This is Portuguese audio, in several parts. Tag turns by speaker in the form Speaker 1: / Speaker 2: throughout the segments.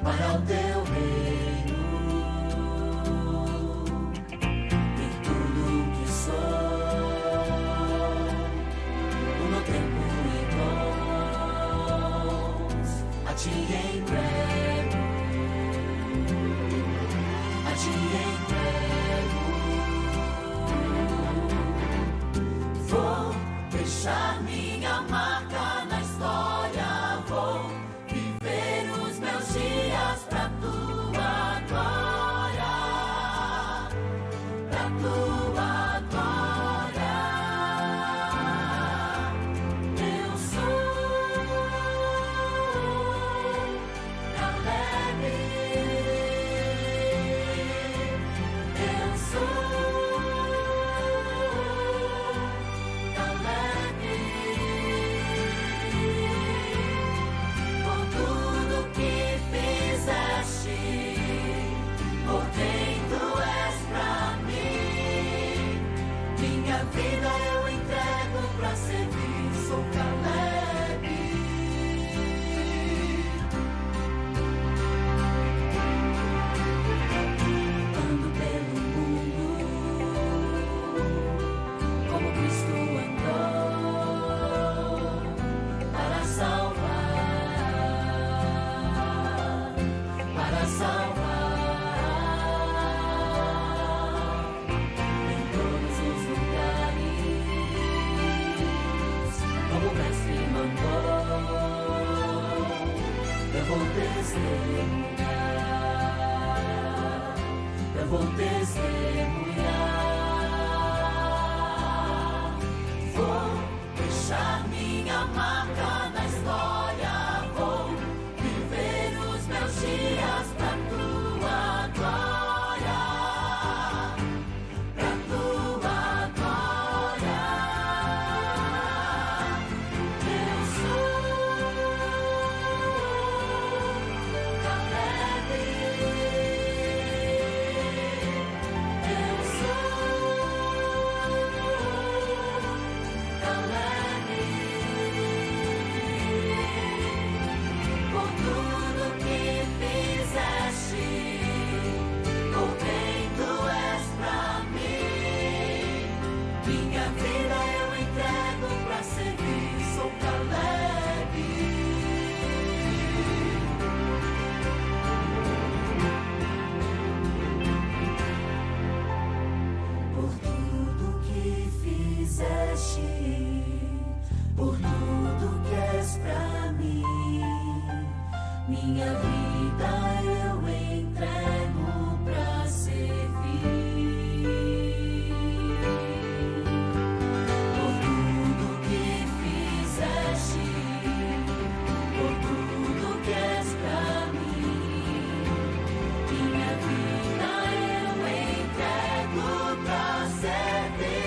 Speaker 1: para o teu reino. Em tudo que sou, o meu tempo e dons a ti entrego, a ti entrego. Vou deixar minha marca na história, vou viver os meus dias pra tua glória, pra tua glória. Eu sou Caleb, eu sou Caleb. Por tudo que fizeste, por quem tu és pra mim, minha vida eu entrego pra servir. Sou Caleb. Ando pelo mundo como Cristo andou, para salvar, para salvar. Em todos os lugares, como o mestre mandou, eu vou testemunhar, eu vou testemunhar. Vou deixar minha marca na história, vou viver os meus dias pra tua glória, pra tua glória. Eu sou Caleb, eu sou Caleb. Por tudo que fizeste, por quem tu és pra mim, minha vida eu entrego pra servir. Sou Caleb. Por tudo que fizeste, por tudo que és pra mim, minha vida eu entrego pra servir. Por tudo que fizeste, por tudo que és pra mim, minha vida eu entrego pra servir.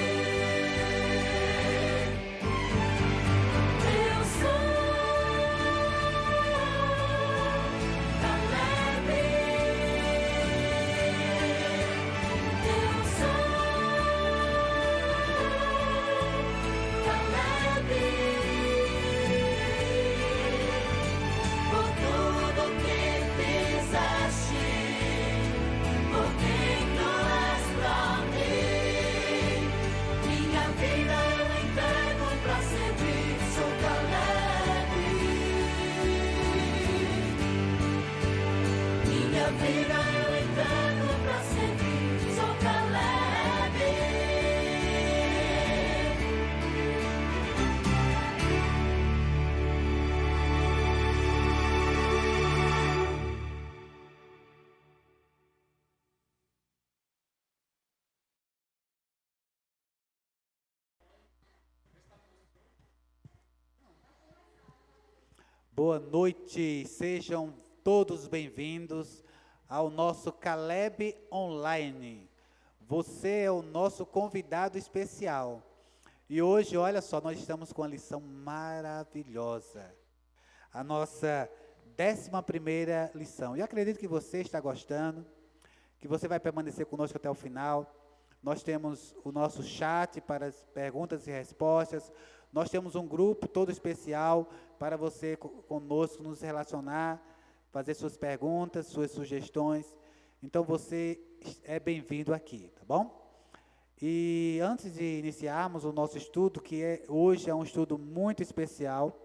Speaker 1: Eu sou Caleb, eu sou Caleb. Por tudo que fizeste, por quem tu és pra mim, minha vida eu entrego pra servir. Sou Caleb. Minha vida eu entrego pra servir. Sou Caleb.
Speaker 2: Boa noite, sejam todos bem-vindos ao nosso Caleb Online. Você é o nosso convidado especial. E hoje, olha só, nós estamos com uma lição maravilhosa. A nossa 11ª lição. E acredito que você está gostando, que você vai permanecer conosco até o final. Nós temos o nosso chat para as perguntas e respostas. Nós temos um grupo todo especial para você conosco nos relacionar fazer suas perguntas, suas sugestões. Então você é bem-vindo aqui, tá bom? E antes de iniciarmos o nosso estudo, hoje é um estudo muito especial,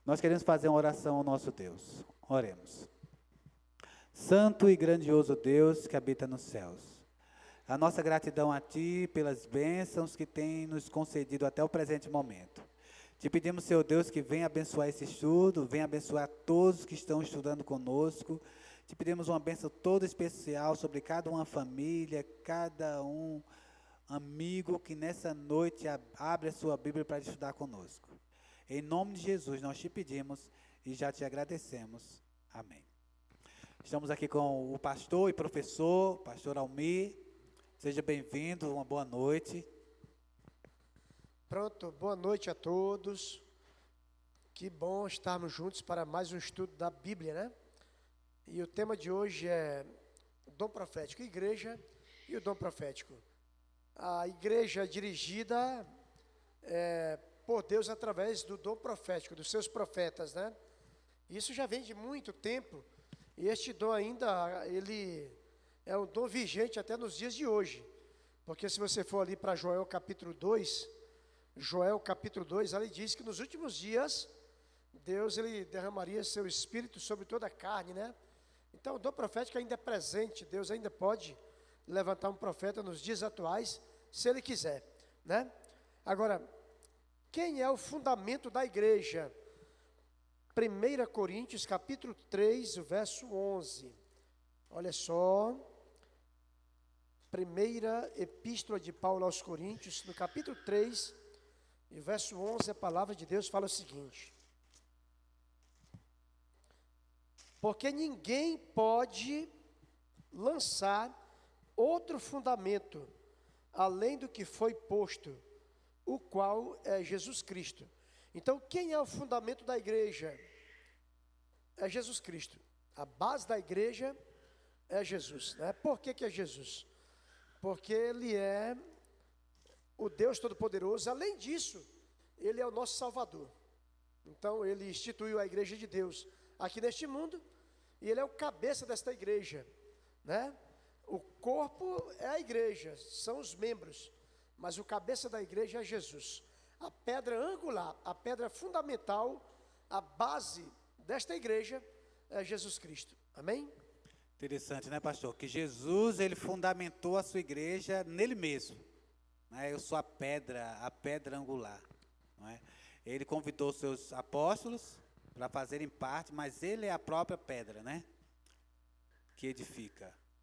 Speaker 2: nós queremos fazer uma oração ao nosso Deus. Oremos. Santo e grandioso Deus que habita nos céus, a nossa gratidão a Ti pelas bênçãos que tem nos concedido até o presente momento. Te pedimos, Senhor Deus, que venha abençoar esse estudo, venha abençoar todos que estão estudando conosco. Te pedimos uma bênção toda especial sobre cada uma família, cada um amigo que nessa noite abre a sua Bíblia para estudar conosco. Em nome de Jesus nós te pedimos e já te agradecemos. Amém. Estamos aqui com o pastor e professor, pastor Almir. Seja bem-vindo, uma boa noite.
Speaker 3: Pronto, boa noite a todos. Que bom estarmos juntos para mais um estudo da Bíblia, né? E o tema de hoje é o dom profético, igreja e o dom profético. A igreja é dirigida por Deus através do dom profético, dos seus profetas, né? Isso já vem de muito tempo, e este dom ainda, ele é um dom vigente até nos dias de hoje. Porque se você for ali para Joel capítulo 2, ali diz que nos últimos dias, Deus ele derramaria seu Espírito sobre toda a carne, né? Então o dom profético ainda é presente, Deus ainda pode levantar um profeta nos dias atuais, se Ele quiser, né? Agora, quem é o fundamento da igreja? 1 Coríntios, capítulo 3, o verso 11. Olha só, primeira epístola de Paulo aos Coríntios, no capítulo 3, e o verso 11, a palavra de Deus fala o seguinte: porque ninguém pode lançar outro fundamento, além do que foi posto, o qual é Jesus Cristo. Então, quem é o fundamento da igreja? É Jesus Cristo. A base da igreja é Jesus, né? Por que é Jesus? Porque Ele é o Deus Todo-Poderoso. Além disso, Ele é o nosso Salvador. Então, Ele instituiu a igreja de Deus aqui neste mundo, e Ele é o cabeça desta igreja, né? O corpo é a igreja, são os membros, mas o cabeça da igreja é Jesus. A pedra angular, a pedra fundamental, a base desta igreja é Jesus Cristo. Amém?
Speaker 2: Interessante, né, pastor? Que Jesus, ele fundamentou a sua igreja nele mesmo, né? Eu sou a pedra angular, não é? Ele convidou seus apóstolos para fazerem parte, mas ele é a própria pedra, né? Que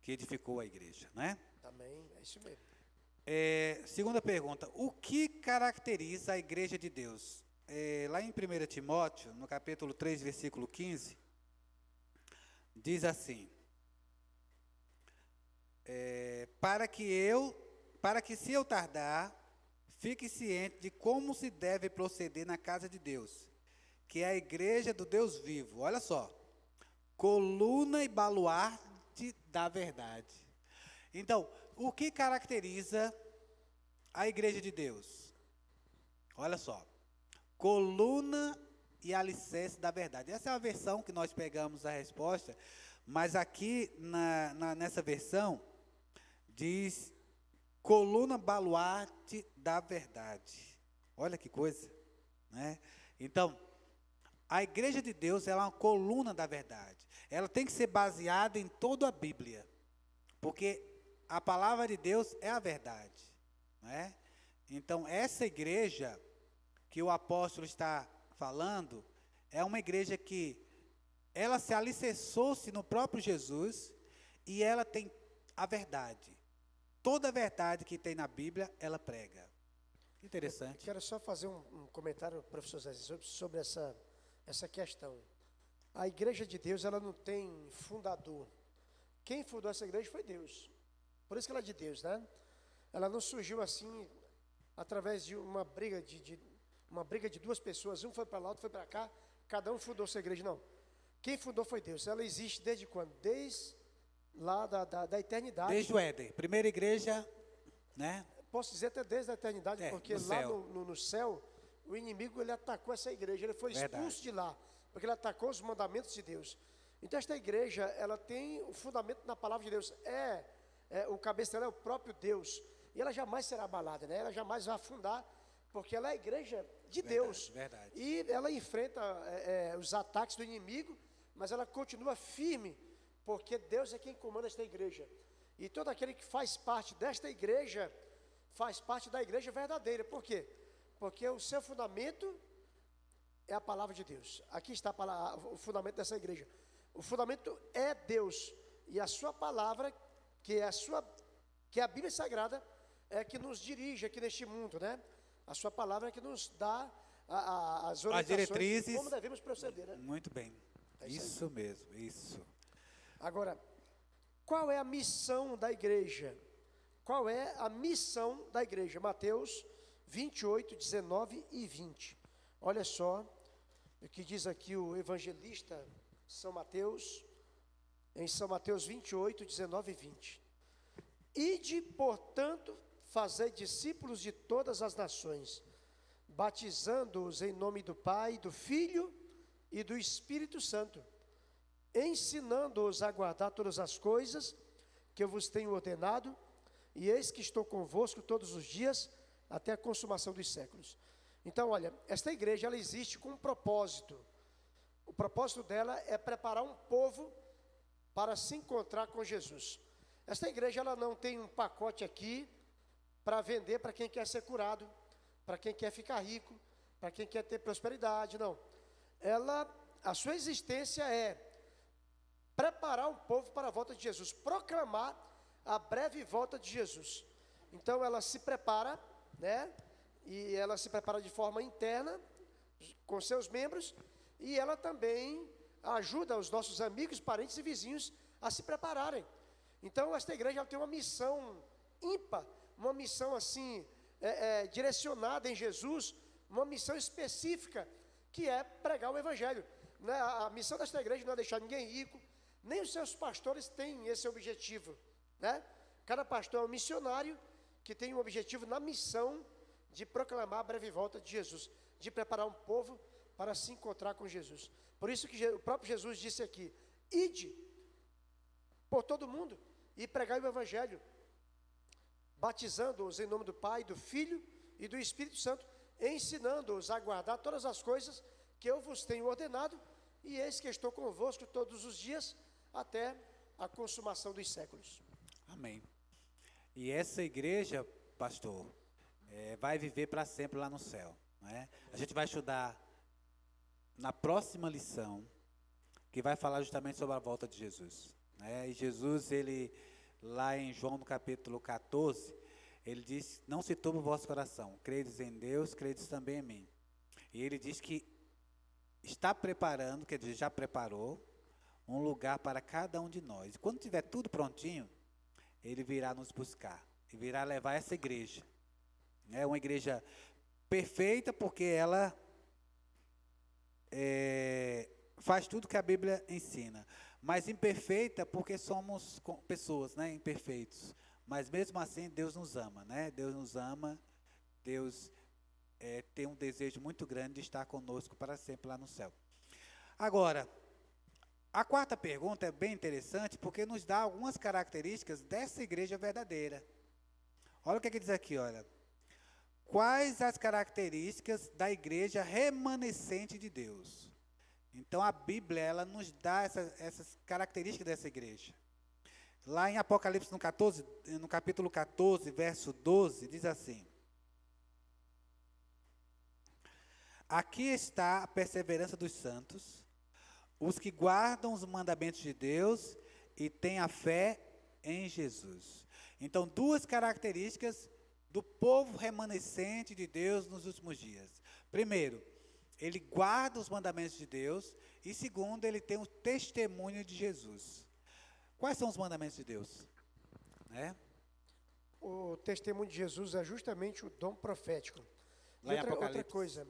Speaker 2: edificou a igreja, né?
Speaker 3: Amém, é isso mesmo.
Speaker 2: Segunda pergunta, o que caracteriza a igreja de Deus? Lá em 1 Timóteo, no capítulo 3, versículo 15, diz assim: para que se eu tardar, fique ciente de como se deve proceder na casa de Deus, que é a igreja do Deus vivo. Olha só, coluna e baluarte da verdade. Então, o que caracteriza a igreja de Deus? Olha só, coluna e alicerce da verdade. Essa é a versão que nós pegamos a resposta, mas aqui nessa versão diz coluna baluarte da verdade. Olha que coisa, né? Então, a igreja de Deus ela é uma coluna da verdade. Ela tem que ser baseada em toda a Bíblia, porque a palavra de Deus é a verdade, né? Então, essa igreja que o apóstolo está falando é uma igreja que ela se alicerçou-se no próprio Jesus e ela tem a verdade. Toda a verdade que tem na Bíblia, ela prega. Interessante.
Speaker 3: Quero só fazer um comentário, professor Zé, sobre essa questão. A igreja de Deus, ela não tem fundador. Quem fundou essa igreja foi Deus. Por isso que ela é de Deus, né? Ela não surgiu assim, através de uma briga de duas pessoas. Um foi para lá, outro foi para cá. Cada um fundou sua igreja, não. Quem fundou foi Deus. Ela existe desde quando? Desde lá da eternidade.
Speaker 2: Desde o Éden. Primeira igreja, né?
Speaker 3: Posso dizer até desde a eternidade, porque lá no céu, o inimigo ele atacou essa igreja. Ele foi expulso de lá, porque ele atacou os mandamentos de Deus. Então esta igreja, ela tem o fundamento na palavra de Deus, o cabeça dela é o próprio Deus, e ela jamais será abalada, né? Ela jamais vai afundar, porque ela é a igreja de Deus,
Speaker 2: verdade.
Speaker 3: e ela enfrenta os ataques do inimigo, mas ela continua firme, porque Deus é quem comanda esta igreja, e todo aquele que faz parte desta igreja, faz parte da igreja verdadeira. Por quê? Porque o seu fundamento é a palavra de Deus. Aqui está o fundamento dessa igreja. O fundamento é Deus, e a sua palavra, que é a Bíblia Sagrada, é que nos dirige aqui neste mundo, né? A sua palavra é que nos dá as orientações,
Speaker 2: diretrizes.
Speaker 3: como devemos proceder, né?
Speaker 2: Muito bem.
Speaker 3: É isso
Speaker 2: Isso mesmo, isso.
Speaker 3: Agora, qual é a missão da igreja? Qual é a missão da igreja? Mateus 28, 19 e 20. Olha só o que diz aqui o evangelista São Mateus, em São Mateus 28, 19 e 20. Ide, portanto, fazei discípulos de todas as nações, batizando-os em nome do Pai, do Filho e do Espírito Santo, ensinando-os a guardar todas as coisas que eu vos tenho ordenado, e eis que estou convosco todos os dias, até a consumação dos séculos. Então, olha, esta igreja, ela existe com um propósito. O propósito dela é preparar um povo para se encontrar com Jesus. Esta igreja, ela não tem um pacote aqui para vender para quem quer ser curado, para quem quer ficar rico, para quem quer ter prosperidade, não. A sua existência é preparar um povo para a volta de Jesus, proclamar a breve volta de Jesus. Então ela se prepara, né? E ela se prepara de forma interna, com seus membros, e ela também ajuda os nossos amigos, parentes e vizinhos a se prepararem. Então esta igreja, ela tem uma missão ímpar, uma missão assim, direcionada em Jesus, uma missão específica, que é pregar o evangelho, né? A missão desta igreja não é deixar ninguém rico, nem os seus pastores têm esse objetivo, né? Cada pastor é um missionário que tem um objetivo na missão de proclamar a breve volta de Jesus, de preparar um povo para se encontrar com Jesus. Por isso que o próprio Jesus disse aqui: ide por todo mundo e pregai o evangelho, batizando-os em nome do Pai, do Filho e do Espírito Santo, ensinando-os a guardar todas as coisas que eu vos tenho ordenado, e eis que estou convosco todos os dias, até a consumação dos séculos.
Speaker 2: Amém. E essa igreja, pastor, vai viver para sempre lá no céu, né? A gente vai estudar na próxima lição, que vai falar justamente sobre a volta de Jesus, né? E Jesus, ele, lá em João no capítulo 14, ele diz: não se turbe o vosso coração, credes em Deus, credes também em mim. E ele diz que está preparando, quer dizer, já preparou um lugar para cada um de nós. E quando tiver tudo prontinho, ele virá nos buscar e virá levar essa igreja. É uma igreja perfeita, porque ela faz tudo que a Bíblia ensina, mas imperfeita porque somos pessoas, né, imperfeitos. Mas mesmo assim Deus nos ama, né? Deus nos ama, Deus tem um desejo muito grande de estar conosco para sempre lá no céu. Agora, a quarta pergunta é bem interessante, porque nos dá algumas características dessa igreja verdadeira. Olha o que diz aqui, olha. Quais as características da igreja remanescente de Deus? Então a Bíblia, ela nos dá essas características dessa igreja. Lá em Apocalipse no capítulo 14, verso 12, diz assim: aqui está a perseverança dos santos, os que guardam os mandamentos de Deus e têm a fé em Jesus. Então, duas características do povo remanescente de Deus nos últimos dias. Primeiro, ele guarda os mandamentos de Deus, e segundo, ele tem o testemunho de Jesus. Quais são os mandamentos de Deus?
Speaker 3: O testemunho de Jesus é justamente o dom profético.
Speaker 2: Lá em
Speaker 3: Outra
Speaker 2: Apocalipse.
Speaker 3: coisa,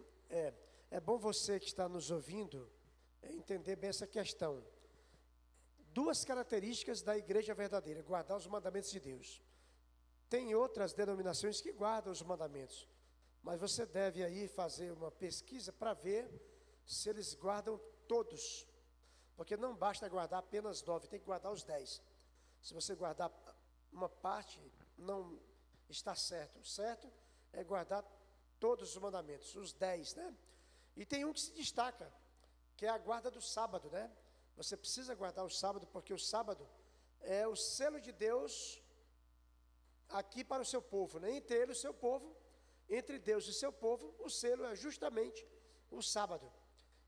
Speaker 3: é bom você que está nos ouvindo entender bem essa questão. Duas características da igreja verdadeira: guardar os mandamentos de Deus. Tem outras denominações que guardam os mandamentos, mas você deve aí fazer uma pesquisa para ver se eles guardam todos. Porque não basta guardar apenas 9, tem que guardar os 10. Se você guardar uma parte, não está certo. O certo é guardar todos os mandamentos, os 10, né? E tem um que se destaca, que é a guarda do sábado, né? Você precisa guardar o sábado, porque o sábado é o selo de Deus aqui para o seu povo, né? Entre ele e o seu povo, entre Deus e o seu povo, o selo é justamente o sábado.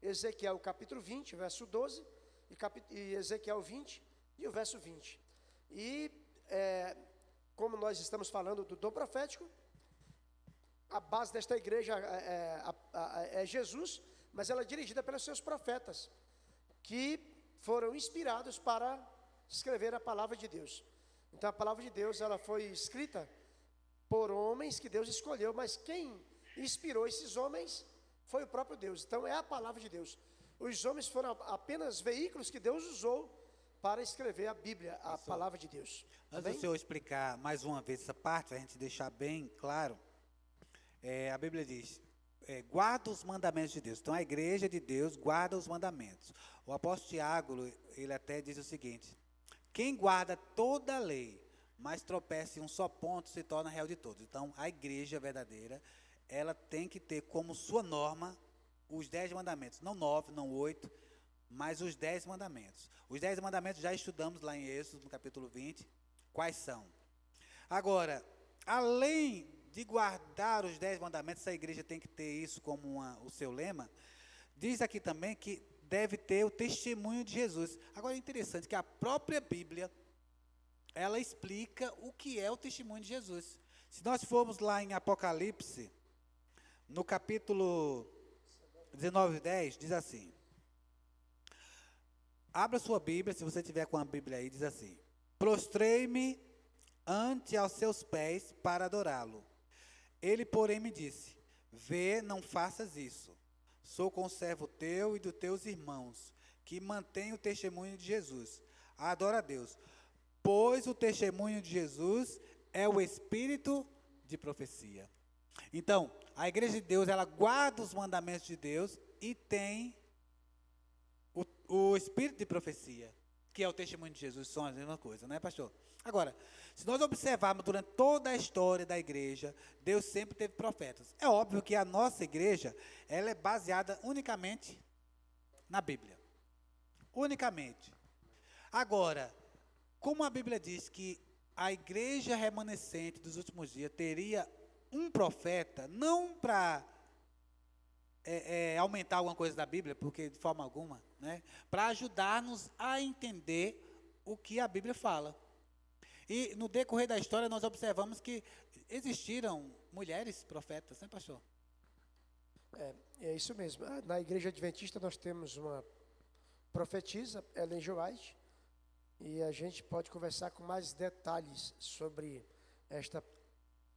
Speaker 3: Ezequiel capítulo 20, verso 12, e Ezequiel 20 e o verso 20. E como nós estamos falando do dom profético, a base desta igreja é Jesus, mas ela é dirigida pelos seus profetas, que foram inspirados para escrever a palavra de Deus. Então a palavra de Deus, ela foi escrita por homens que Deus escolheu, mas quem inspirou esses homens foi o próprio Deus. Então é a palavra de Deus. Os homens foram apenas veículos que Deus usou para escrever a Bíblia, a palavra de Deus.
Speaker 2: Antes do senhor explicar mais uma vez essa parte, para a gente deixar bem claro, a Bíblia diz, guarda os mandamentos de Deus. Então a igreja de Deus guarda os mandamentos. O apóstolo Tiago, ele até diz o seguinte: quem guarda toda a lei, mas tropeça em um só ponto, se torna réu de todos. Então a igreja verdadeira, ela tem que ter como sua norma os 10 mandamentos, não 9, não 8, mas os 10 mandamentos. Os 10 mandamentos já estudamos lá em Êxodo, no capítulo 20, quais são. Agora, além de guardar os 10 mandamentos, a igreja tem que ter isso como o seu lema. Diz aqui também que deve ter o testemunho de Jesus. Agora é interessante que a própria Bíblia, ela explica o que é o testemunho de Jesus. Se nós formos lá em Apocalipse, no capítulo 19, 10, diz assim. Abra sua Bíblia, se você tiver com a Bíblia aí, diz assim: prostrei-me ante aos seus pés para adorá-lo. Ele, porém, me disse: vê, não faças isso. Sou conservo teu e dos teus irmãos, que mantêm o testemunho de Jesus. Adora a Deus. Pois o testemunho de Jesus é o espírito de profecia. Então, a igreja de Deus, ela guarda os mandamentos de Deus e tem o espírito de profecia, que é o testemunho de Jesus, são a mesma coisa, não é, pastor? Agora, se nós observarmos durante toda a história da igreja, Deus sempre teve profetas. É óbvio que a nossa igreja, ela é baseada unicamente na Bíblia. Unicamente. Agora, como a Bíblia diz que a igreja remanescente dos últimos dias teria um profeta, não para aumentar alguma coisa da Bíblia, porque de forma alguma, né, para ajudar-nos a entender o que a Bíblia fala. E no decorrer da história nós observamos que existiram mulheres profetas, né, pastor?
Speaker 3: É isso mesmo. Na igreja adventista nós temos uma profetisa, Ellen G. White, e a gente pode conversar com mais detalhes sobre esta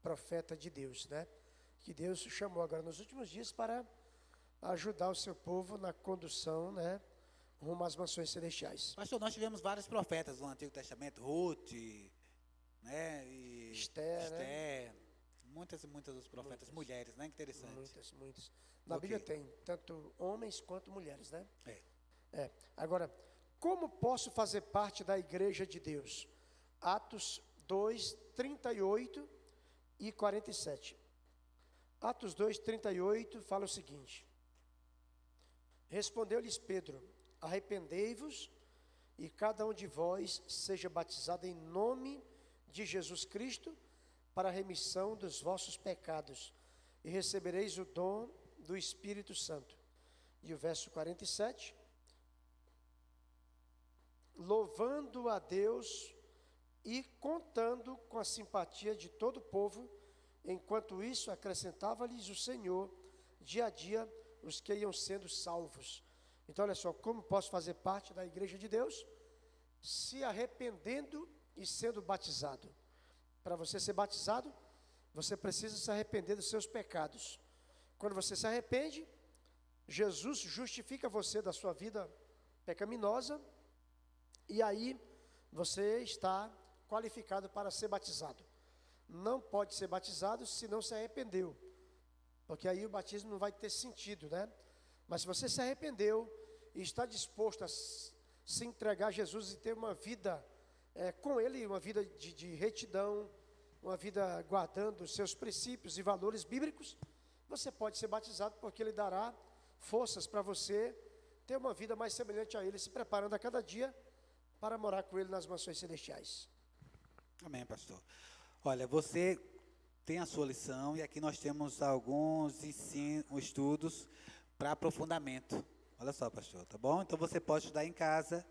Speaker 3: profeta de Deus, né? Que Deus chamou agora nos últimos dias para ajudar o seu povo na condução, né, rumo às mansões celestiais.
Speaker 2: Pastor, nós tivemos vários profetas no Antigo Testamento, Ruth, né, e
Speaker 3: Esther,
Speaker 2: Esther, muitas e muitas dos profetas, mulheres, né, interessante.
Speaker 3: Muitas. Na
Speaker 2: Ok.
Speaker 3: Bíblia tem tanto homens quanto mulheres, né?
Speaker 2: É.
Speaker 3: Agora, como posso fazer parte da igreja de Deus? Atos 2, 38 e 47. Atos 2, 38 fala o seguinte: respondeu-lhes Pedro: arrependei-vos e cada um de vós seja batizado em nome de Jesus Cristo para a remissão dos vossos pecados, e recebereis o dom do Espírito Santo. E o verso 47, louvando a Deus e contando com a simpatia de todo o povo, enquanto isso acrescentava-lhes o Senhor dia a dia os que iam sendo salvos. Então olha só, como posso fazer parte da igreja de Deus? Se arrependendo e sendo batizado. Para você ser batizado, você precisa se arrepender dos seus pecados. Quando você se arrepende, Jesus justifica você da sua vida pecaminosa, e aí você está qualificado para ser batizado. Não pode ser batizado se não se arrependeu, porque aí o batismo não vai ter sentido, né? Mas se você se arrependeu e está disposto a se entregar a Jesus e ter uma vida com Ele, uma vida de retidão, uma vida guardando os seus princípios e valores bíblicos, você pode ser batizado, porque Ele dará forças para você ter uma vida mais semelhante a Ele, se preparando a cada dia para morar com Ele nas mansões celestiais.
Speaker 2: Amém, pastor. Olha, você tem a sua lição e aqui nós temos alguns estudos para aprofundamento. Olha só, pastor, tá bom? Então você pode estudar em casa,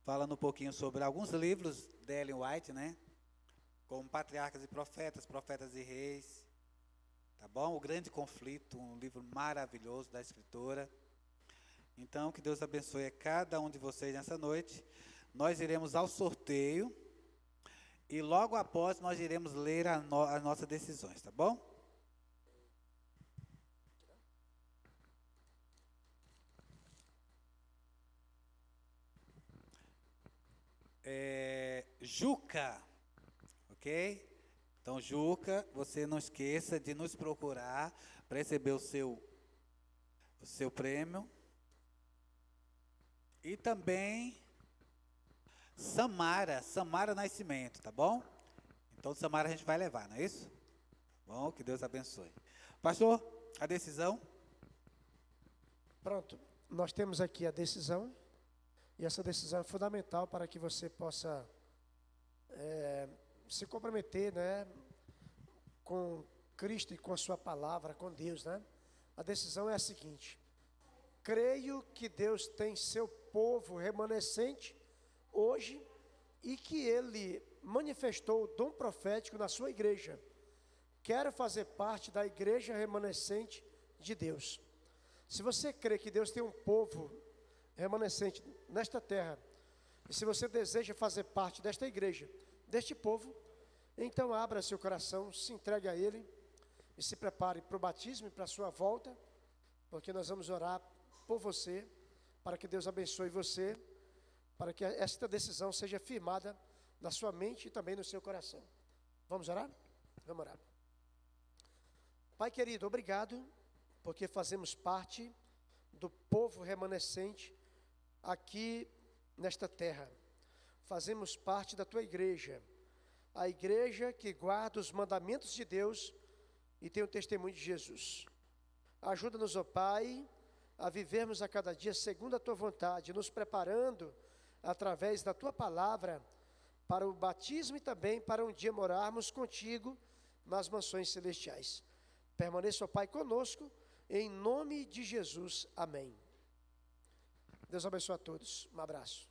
Speaker 2: falando um pouquinho sobre alguns livros de Ellen White, né? Como Patriarcas e Profetas, Profetas e Reis, tá bom? O Grande Conflito, um livro maravilhoso da escritora. Então, que Deus abençoe a cada um de vocês nessa noite. Nós iremos ao sorteio e logo após nós iremos ler as nossas decisões, tá bom? Juca, ok? Então, Juca, você não esqueça de nos procurar para receber o seu prêmio. E também Samara Nascimento, tá bom? Então, Samara a gente vai levar, não é isso? Bom, que Deus abençoe. Pastor, a decisão?
Speaker 3: Pronto, nós temos aqui a decisão, e essa decisão é fundamental para que você possa se comprometer, né, com Cristo e com a sua palavra, com Deus, né? A decisão é a seguinte: creio que Deus tem seu povo remanescente hoje e que Ele manifestou o dom profético na sua igreja. Quero fazer parte da igreja remanescente de Deus. Se você crê que Deus tem um povo remanescente nesta terra, e se você deseja fazer parte desta igreja, deste povo, então abra seu coração, se entregue a Ele e se prepare para o batismo e para a sua volta, porque nós vamos orar por você, para que Deus abençoe você, para que esta decisão seja firmada na sua mente e também no seu coração. Vamos orar? Vamos orar. Pai querido, obrigado, porque fazemos parte do povo remanescente aqui nesta terra. Fazemos parte da tua igreja, a igreja que guarda os mandamentos de Deus e tem o testemunho de Jesus. Ajuda-nos, ó Pai, a vivermos a cada dia segundo a tua vontade, nos preparando através da tua palavra para o batismo e também para um dia morarmos contigo nas mansões celestiais. Permaneça, ó Pai, conosco, em nome de Jesus. Amém. Deus abençoe a todos. Um abraço.